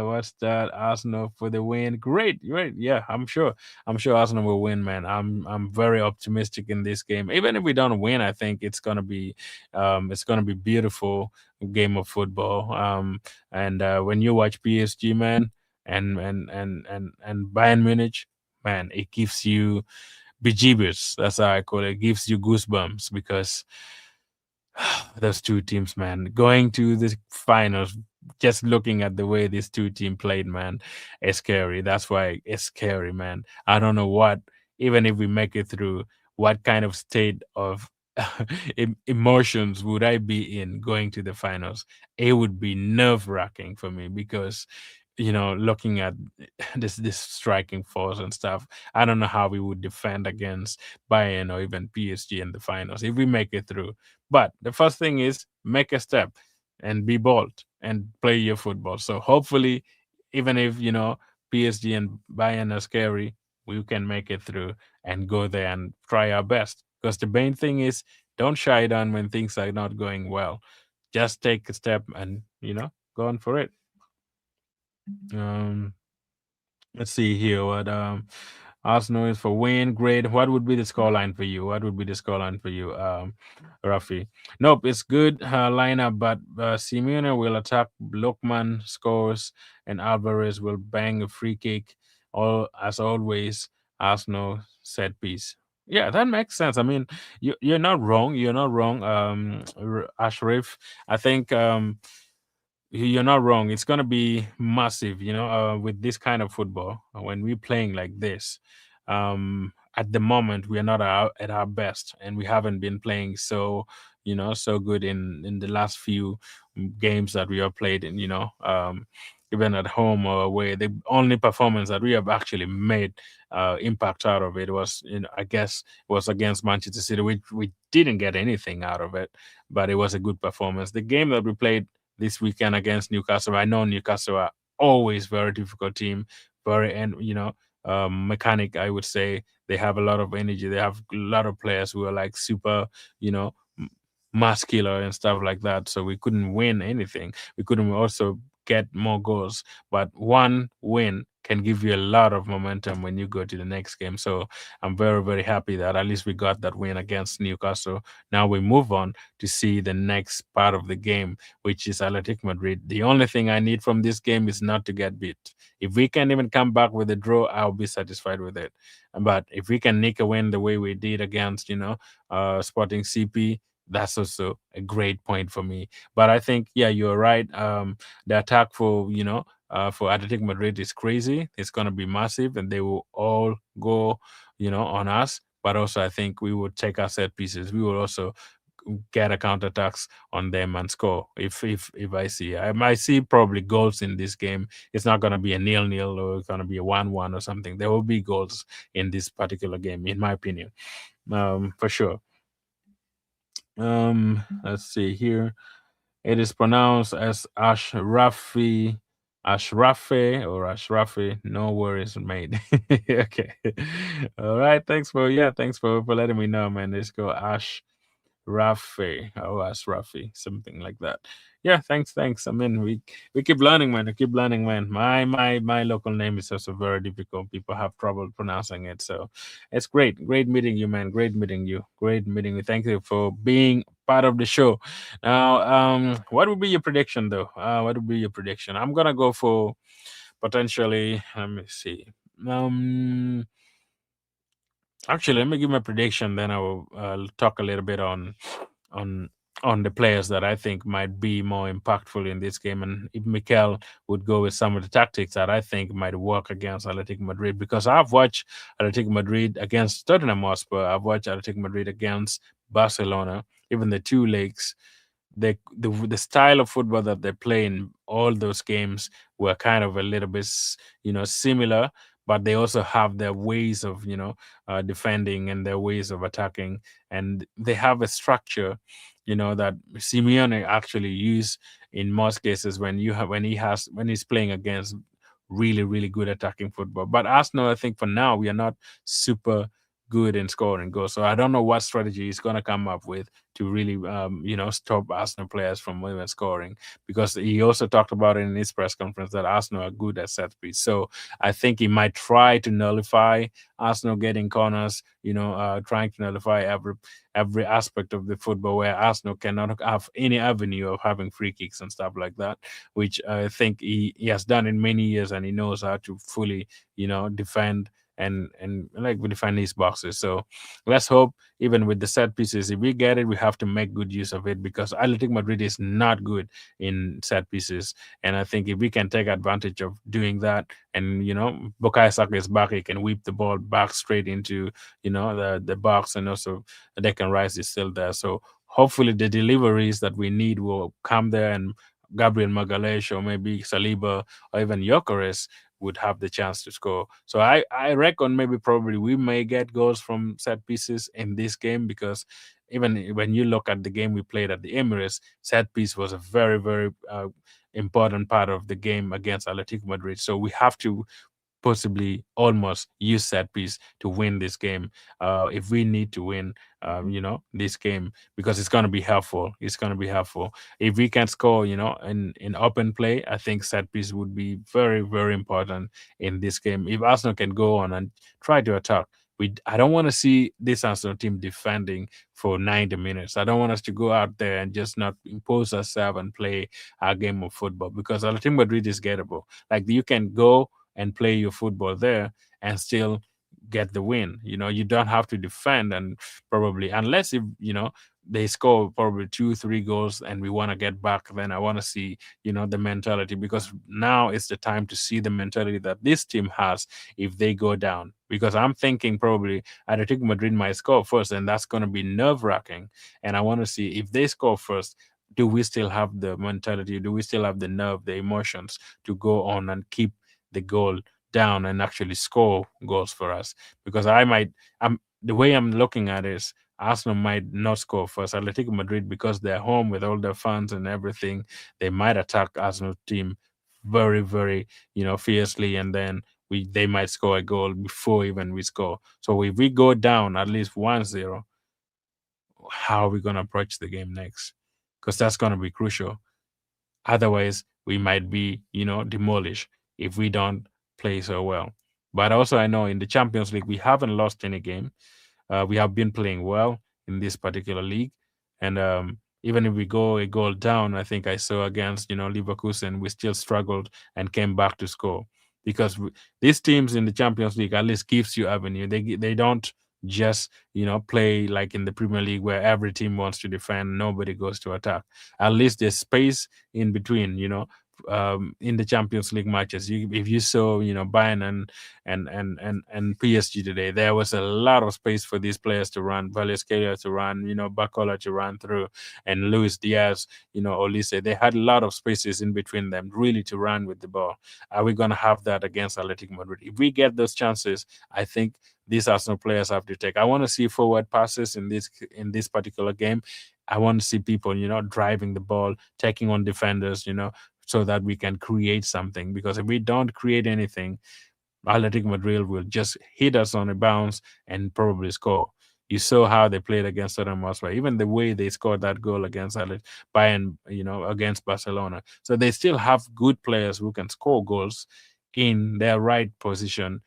what's that? Arsenal for the win. Great, great. Yeah, I'm sure Arsenal will win, man. I'm very optimistic in this game. Even if we don't win, I think it's gonna be beautiful game of football. And when you watch PSG, man, and Bayern Munich, man, it gives you bejeebers. That's how I call it. It gives you goosebumps because those two teams, man, going to the finals, just looking at the way these two teams played, man, it's scary. That's why it's scary, man. I don't know what, even if we make it through, what kind of state of emotions would I be in going to the finals? It would be nerve wracking for me because, looking at this striking force and stuff, I don't know how we would defend against Bayern or even PSG in the finals if we make it through. But the first thing is make a step and be bold and play your football. So hopefully, even if PSG and Bayern are scary, we can make it through and go there and try our best. Because the main thing is don't shy down when things are not going well. Just take a step and go on for it. Um, let's see here what Arsenal is for win. Great. What would be the scoreline for you? What would be the scoreline for you, Rafi? Nope, it's good lineup, but Simeone will attack. Lokman scores, and Alvarez will bang a free kick. All as always, Arsenal set piece. Yeah, that makes sense. I mean, you're not wrong. You're not wrong, Ashraf. I think you're not wrong. It's gonna be massive, with this kind of football. When we're playing like this, at the moment we are not at our best, and we haven't been playing so good in the last few games that we have played in. Even at home or away, the only performance that we have actually made impact out of it was, I guess, was against Manchester City. We didn't get anything out of it, but it was a good performance. The game that we played this weekend against Newcastle. I know Newcastle are always very difficult team, very and mechanic. I would say they have a lot of energy. They have a lot of players who are like super, you know, muscular and stuff like that. So we couldn't win anything. We couldn't also get more goals. But one win can give you a lot of momentum when you go to the next game. So I'm very, very happy that at least we got that win against Newcastle. Now we move on to see the next part of the game, which is Athletic Madrid. The only thing I need from this game is not to get beat. If we can even come back with a draw, I'll be satisfied with it. But if we can nick a win the way we did against, Sporting CP, that's also a great point for me. But I think, yeah, you're right. The attack for Athletic Madrid is crazy. It's gonna be massive, and they will all go, on us. But also, I think we will take our set pieces. We will also get a counterattacks on them and score. If I might see probably goals in this game. It's not gonna be a 0-0 or it's gonna be a 1-1 or something. There will be goals in this particular game, in my opinion, for sure. Let's see here. It is pronounced as Ashrafi, Ashrafe or Ashrafi. No worries made. Okay. All right. Thanks for letting me know, man. Let's go Ash Rafi. Oh, as Rafi, something like that. Yeah, thanks. I mean, we keep learning, man. We keep learning, man. My local name is also very difficult. People have trouble pronouncing it, so it's great meeting you, man. Great meeting you. Great meeting you. Thank you for being part of the show. Now, what would be your prediction, though? What would be your prediction? I'm gonna go for potentially. Let me see. Um, Actually, let me give my prediction. Then I will talk a little bit on on the players that I think might be more impactful in this game, and if Mikel would go with some of the tactics that I think might work against Atletico Madrid, because I've watched Atletico Madrid against Tottenham Hotspur, I've watched Atletico Madrid against Barcelona, even the two legs. The style of football that they play in all those games were kind of a little bit similar, but they also have their ways of defending and their ways of attacking, and they have a structure that Simeone actually use in most cases when he's playing against really really good attacking football. But Arsenal, I think for now we are not super good in scoring goals, so I don't know what strategy he's going to come up with to really stop Arsenal players from even scoring, because he also talked about it in his press conference that Arsenal are good at set piece. So I think he might try to nullify Arsenal getting corners, trying to nullify every aspect of the football where Arsenal cannot have any avenue of having free kicks and stuff like that, which I think he has done in many years, and he knows how to fully, defend and like defend his boxes. So let's hope, even with the set pieces, if we get it, we have to make good use of it, because Athletic Madrid is not good in set pieces. And I think if we can take advantage of doing that, and Bukayo Saka is back, he can whip the ball back straight into the box, and also Declan Rice is still there. So hopefully the deliveries that we need will come there, and Gabriel Magalhaes or maybe Saliba or even Gyökeres would have the chance to score. So I reckon maybe probably we may get goals from set pieces in this game, because even when you look at the game we played at the Emirates, set piece was a very very important part of the game against Atletico Madrid. So we have to possibly almost use set piece to win this game. If we need to win, this game, because it's going to be helpful. It's going to be helpful. If we can score, in open play, I think set piece would be very, very important in this game. If Arsenal can go on and try to attack, I don't want to see this Arsenal team defending for 90 minutes. I don't want us to go out there and just not impose ourselves and play our game of football, because Atletico Madrid is gettable. Like, you can go and play your football there and still get the win. You don't have to defend, and probably, unless if they score probably 2 3 goals and we want to get back, then I want to see the mentality, because now is the time to see the mentality that this team has if they go down, because I'm thinking probably Atletico Madrid might score first, and that's going to be nerve-wracking, and I want to see if they score first, do we still have the mentality, do we still have the nerve, the emotions to go on and keep the goal down and actually score goals for us? Because I'm the way I'm looking at it is Arsenal might not score first. Atletico Madrid, because they're home with all their fans and everything, they might attack Arsenal team very, very, fiercely, and then they might score a goal before even we score. So if we go down at least 1-0, how are we gonna approach the game next? Because that's gonna be crucial. Otherwise, we might be, demolished if we don't play so well. But also, I know in the Champions League, we haven't lost any game. We have been playing well in this particular league, and even if we go a goal down, I think I saw against Leverkusen, we still struggled and came back to score, because these teams in the Champions League at least gives you avenue. They don't just play like in the Premier League where every team wants to defend, nobody goes to attack. At least there's space in between. In the Champions League matches, if you saw Bayern and PSG today, there was a lot of space for these players to run, Valencia to run, Bacola to run through, and Luis Diaz, Olise. They had a lot of spaces in between them, really, to run with the ball. Are we going to have that against Athletic Madrid? If we get those chances, I think these Arsenal players have to take. I want to see forward passes in this particular game. I want to see people, driving the ball, taking on defenders, so that we can create something. Because if we don't create anything, Athletic Madrid will just hit us on a bounce and probably score. You saw how they played against Tottenham Hotspur, even the way they scored that goal against Bayern, against Barcelona. So they still have good players who can score goals in their right position.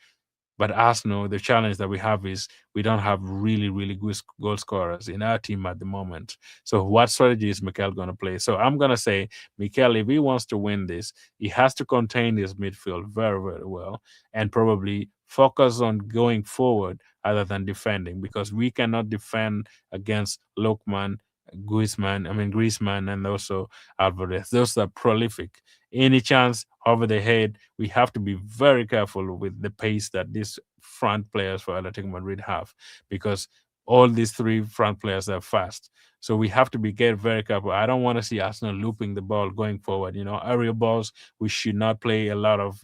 But Arsenal, the challenge that we have is we don't have really, really good goal scorers in our team at the moment. So what strategy is Mikel going to play? So I'm going to say, Mikel, if he wants to win this, he has to contain his midfield very, very well, and probably focus on going forward other than defending, because we cannot defend against Lokman, Griezmann, and also Alvarez. Those are prolific. Any chance over the head, we have to be very careful with the pace that these front players for Atletico Madrid have, because all these three front players are fast. So we have to be get very careful. I don't want to see Arsenal looping the ball going forward. Aerial balls. We should not play a lot of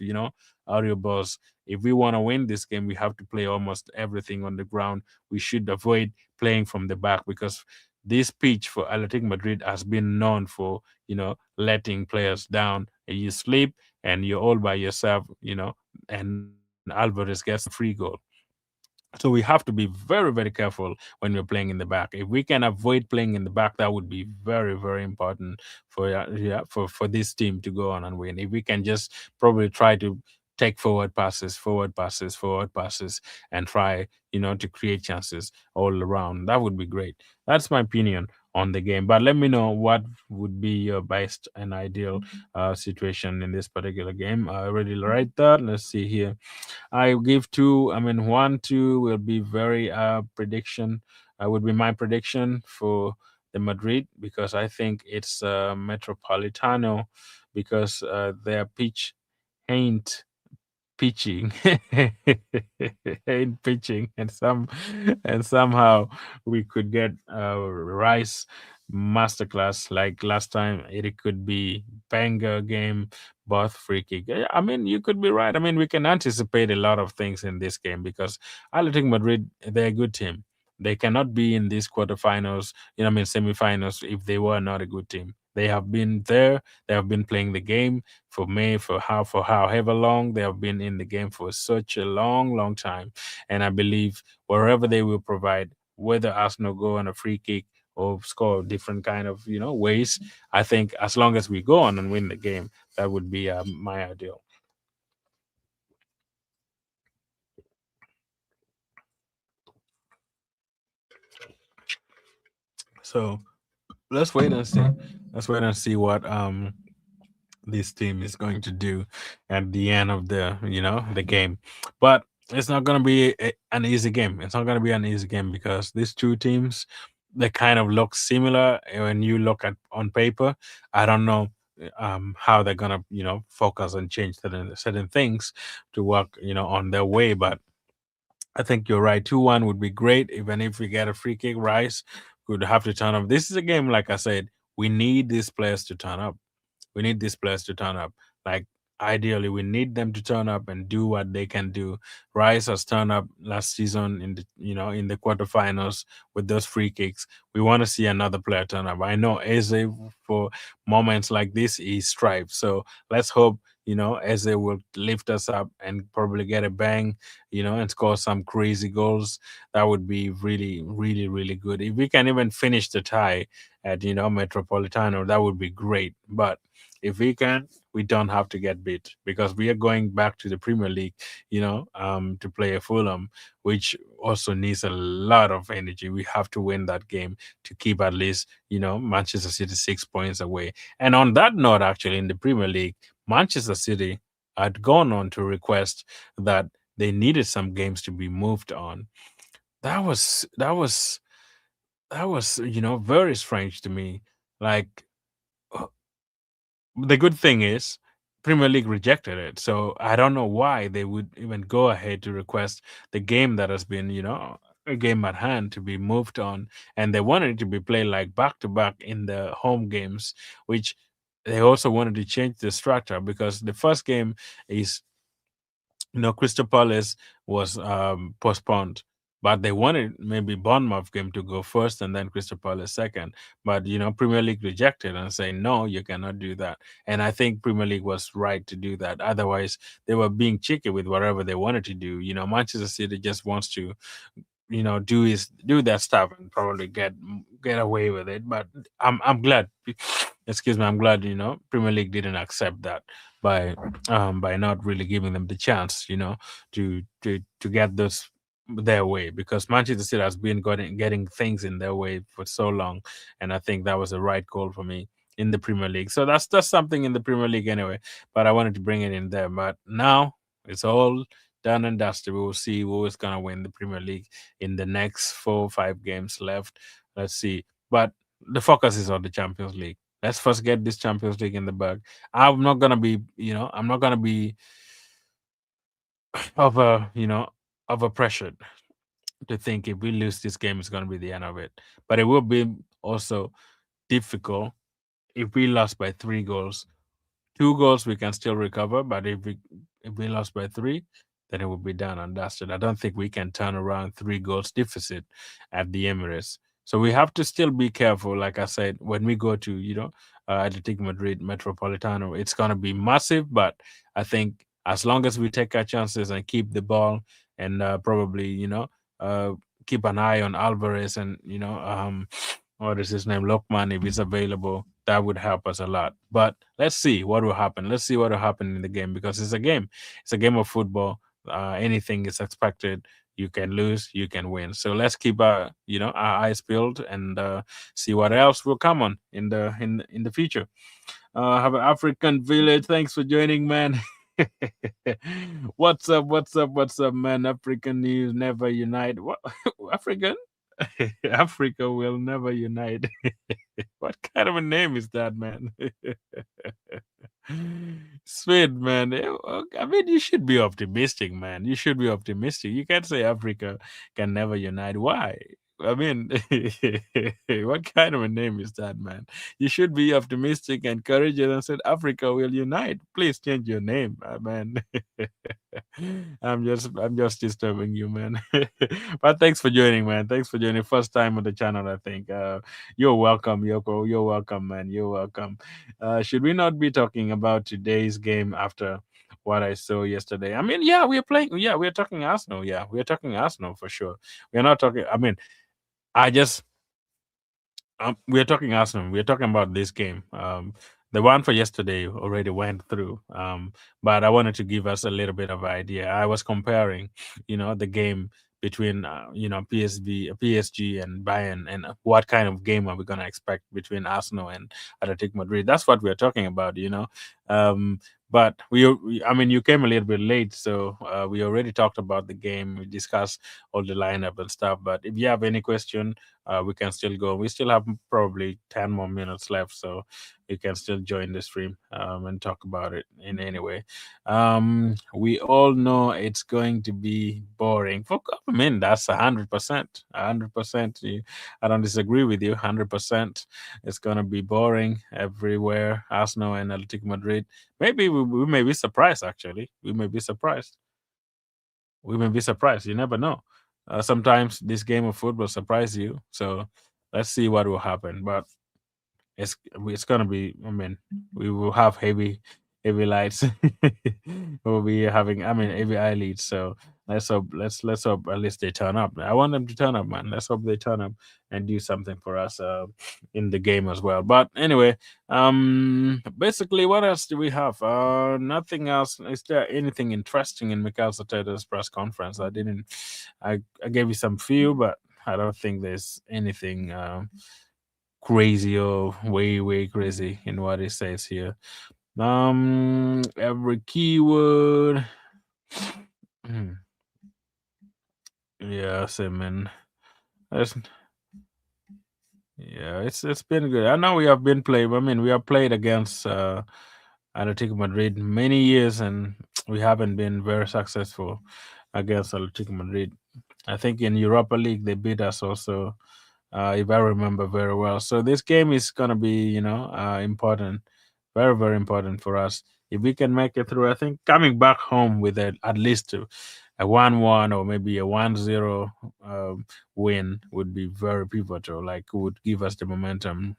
aerial balls. If we want to win this game, we have to play almost everything on the ground. We should avoid playing from the back, because this pitch for Athletic Madrid has been known for letting players down. And you sleep and you're all by yourself, and Alvarez gets a free goal. So we have to be very, very careful when we're playing in the back. If we can avoid playing in the back, that would be very, very important for for this team to go on and win. If we can just probably try to take forward passes, forward passes, forward passes, and try to create chances all around, that would be great. That's my opinion on the game. But let me know what would be your best and ideal situation in this particular game. I already write that. Let's see here. I give two. I mean, 1-2 will be very prediction. Would be my prediction for the Madrid, because I think it's Metropolitano, because their pitch ain't pitching and pitching, and somehow we could get Rice masterclass like last time. It could be banger game, both free kick. I mean, you could be right. I mean, we can anticipate a lot of things in this game, because Athletic Madrid, they're a good team. They cannot be in these quarterfinals, semifinals, if they were not a good team. They have been there. They have been playing the game for however long. They have been in the game for such a long, long time. And I believe wherever they will provide, whether Arsenal go on a free kick or score different kind of ways, I think as long as we go on and win the game, that would be my ideal. So let's wait and see. Let's wait and see what this team is going to do at the end of the game. But it's not going to be an easy game. It's not going to be an easy game, because these two teams, they kind of look similar when you look at on paper. I don't know how they're going to focus and change certain things to work on their way. But I think you're right. 2-1 would be great. Even if we get a free kick, Rice could have to turn up. This is a game, like I said, we need these players to turn up. We need these players to turn up. Like, ideally, we need them to turn up and do what they can do. Rice has turned up last season in the quarterfinals with those free kicks. We want to see another player turn up. I know Eze, for moments like this, he strives. So let's hope Eze will lift us up and probably get a bang, and score some crazy goals. That would be really, really, really good. If we can even finish the tie at Metropolitano, that would be great. But if we can, we don't have to get beat, because we are going back to the Premier League, to play a Fulham, which also needs a lot of energy. We have to win that game to keep at least, Manchester City 6 points away. And on that note, actually, in the Premier League, Manchester City had gone on to request that they needed some games to be moved on. That was very strange to me. Like, uh, the good thing is Premier League rejected it. So I don't know why they would even go ahead to request the game that has been, a game at hand to be moved on. And they wanted it to be played like back to back in the home games, which they also wanted to change the structure, because the first game is Crystal Palace was postponed, but they wanted maybe Bournemouth game to go first and then Crystal Palace second. But Premier League rejected and saying no, you cannot do that. And I think Premier League was right to do that. Otherwise, they were being cheeky with whatever they wanted to do. Manchester City just wants to do that stuff and probably get away with it. But I'm glad, excuse me, I'm glad Premier League didn't accept that by not really giving them the chance to get this their way, because Manchester City has been getting things in their way for so long, and I think that was the right call for me in the Premier League. So that's something in the Premier League anyway, but I wanted to bring it in there. But now it's all done and dusted. We will see who is gonna win the Premier League in the next 4 or 5 games left. Let's see. But the focus is on the Champions League. Let's first get this Champions League in the bag. I'm not gonna be, I'm not gonna be over, over pressured to think if we lose this game, it's gonna be the end of it. But it will be also difficult if we lost by 3 goals. 2 goals we can still recover, but if we lost by three, then it will be done and dusted. I don't think we can turn around 3 goals deficit at the Emirates. So we have to still be careful. Like I said, when we go to Atletico Madrid Metropolitano, it's gonna be massive. But I think as long as we take our chances and keep the ball and probably uh, keep an eye on Alvarez and what is his name, Lokman, if he's available, that would help us a lot. But let's see what will happen. Let's see what will happen in the game because it's a game. It's a game of football. Anything is expected. You can lose, you can win. So let's keep our eyes peeled and see what else will come on in the future. Have an African village. Thanks for joining, man. What's up? What's up? What's up, man? African news never unite. What African? Africa will never unite. What kind of a name is that, man? Sweet, man. I mean, you should be optimistic, man. You should be optimistic. You can't say Africa can never unite. Why? I mean, what kind of a name is that, man? You should be optimistic and courageous and said Africa will unite. Please change your name, man. I'm just disturbing you, man. But thanks for joining, man. Thanks for joining. First time on the channel, I think. You're welcome, Yoko. You're welcome, man. You're welcome. Should we not be talking about today's game after what I saw yesterday? I mean, yeah, we are playing. Yeah, we are talking Arsenal. Yeah, we are talking Arsenal for sure. We are not talking. I mean, I just we are talking Arsenal. We are talking about this game. The one for yesterday already went through. But I wanted to give us a little bit of idea. I was comparing, the game between PSG and Bayern, and what kind of game are we gonna expect between Arsenal and Atletico Madrid? That's what we're talking about. Um, but I mean, you came a little bit late, so we already talked about the game. We discussed all the lineup and stuff. But if you have any question, we can still go. We still have probably 10 more minutes left, so you can still join the stream and talk about it in any way. We all know it's going to be boring. I mean, that's 100%. 100%. I don't disagree with you. 100%. It's going to be boring everywhere. Arsenal and Atletico Madrid. Maybe we may be surprised, actually. We may be surprised. We may be surprised. You never know. Sometimes this game of football surprise you. So let's see what will happen. But it's gonna be. I mean, we will have heavy lights. We'll be having. I mean, heavy eyelids. So let's hope at least they turn up. I want them to turn up, man. Let's hope they turn up and do something for us in the game as well. But anyway, basically, what else do we have? Nothing else. Is there anything interesting in Mikel Arteta's press conference? I didn't. I gave you some few, but I don't think there's anything. Crazy or way crazy in what it says here. Every keyword. Yeah, so man. That's, yeah, it's been good. I know we have been played. I mean, we have played against Atletico Madrid many years, and we haven't been very successful against Atletico Madrid. I think in Europa League they beat us also, if I remember very well. So this game is gonna be, important, very important for us. If we can make it through, I think coming back home with at least a 1-1 or maybe a 1-0 win would be very pivotal. Like would give us the momentum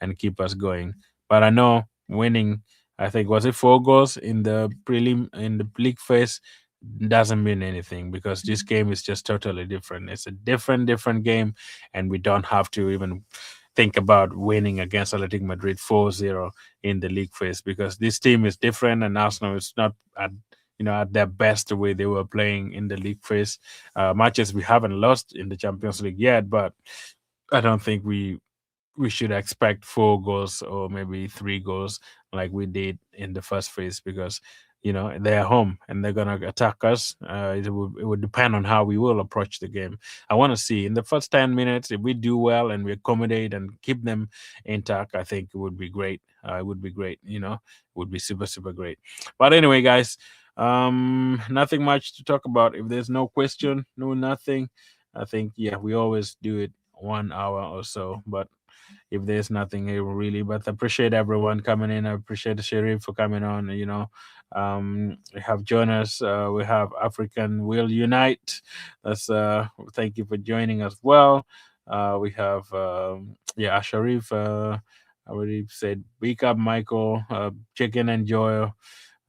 and keep us going. But I know winning, I think was it 4 goals in the prelim in the league phase doesn't mean anything because this game is just totally different. It's a different game, and we don't have to even think about winning against Athletic Madrid 4-0 in the league phase because this team is different and Arsenal is not at their best the way they were playing in the league phase. Matches we haven't lost in the Champions League yet, but I don't think we should expect 4 goals or maybe 3 goals like we did in the first phase because they're home and they're gonna attack us. It would depend on how we will approach the game. I want to see in the first 10 minutes if we do well and we accommodate and keep them intact. I think it would be great. It would be great. It would be super super great. But anyway, guys, nothing much to talk about. If there's no question, no nothing, I think yeah we always do it 1 hour or so. But if there's nothing here really. But I appreciate everyone coming in. I appreciate the Sharif for coming on. We have Jonas. We have African Will Unite. That's thank you for joining us. Well, we have yeah Sharif. I already said wake up, Michael. Chicken and Joy.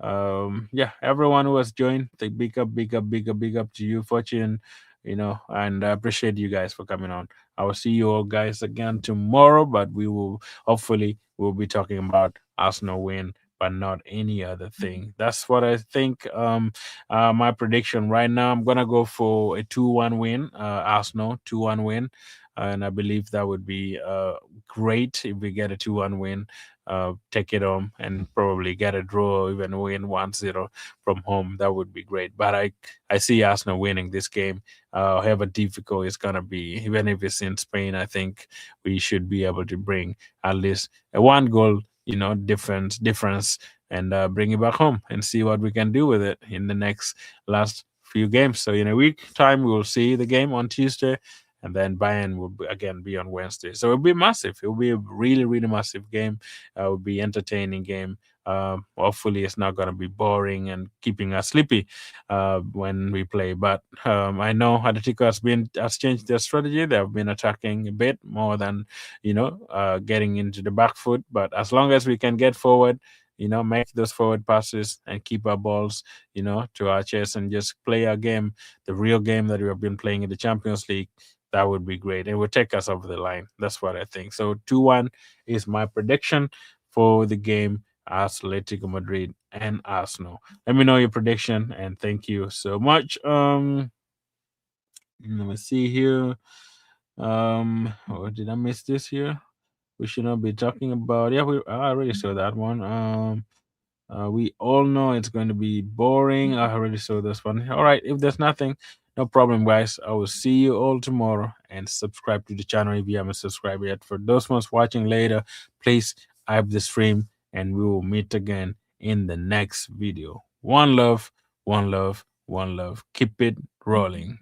Yeah, everyone who has joined, the big up, big up, big up, big up to you, Fortune. And I appreciate you guys for coming on. I will see you all guys again tomorrow, but we will hopefully we'll be talking about Arsenal win, but not any other thing. That's what I think. My prediction right now, I'm gonna go for a 2-1 win. Arsenal 2-1 win, and I believe that would be great if we get a 2-1 win. Take it home and probably get a draw or even win 1-0 from home. That would be great. But I see Arsenal winning this game. However difficult it's gonna be, even if it's in Spain, I think we should be able to bring at least a one goal, difference, and bring it back home and see what we can do with it in the next last few games. So in a week time, we will see the game on Tuesday, and then Bayern will again be on Wednesday. So it'll be massive. It will be a really, really massive game. It will be entertaining game. Hopefully, it's not going to be boring and keeping us sleepy when we play. But I know Athletico has changed their strategy. They have been attacking a bit more than getting into the back foot. But as long as we can get forward, make those forward passes and keep our balls, to our chest and just play our game, the real game that we have been playing in the Champions League. That would be great. It would take us over the line. That's what I think. So 2-1 is my prediction for the game, Atletico Madrid and Arsenal. Let me know your prediction and thank you so much. Let me see here. Or did I miss this here? We should not be talking about. Yeah, I already saw that one. We all know it's going to be boring. I already saw this one. All right, if there's nothing, no problem, guys. I will see you all tomorrow and subscribe to the channel if you haven't subscribed yet. For those ones watching later, please hype the stream and we will meet again in the next video. One love, one love, one love. Keep it rolling.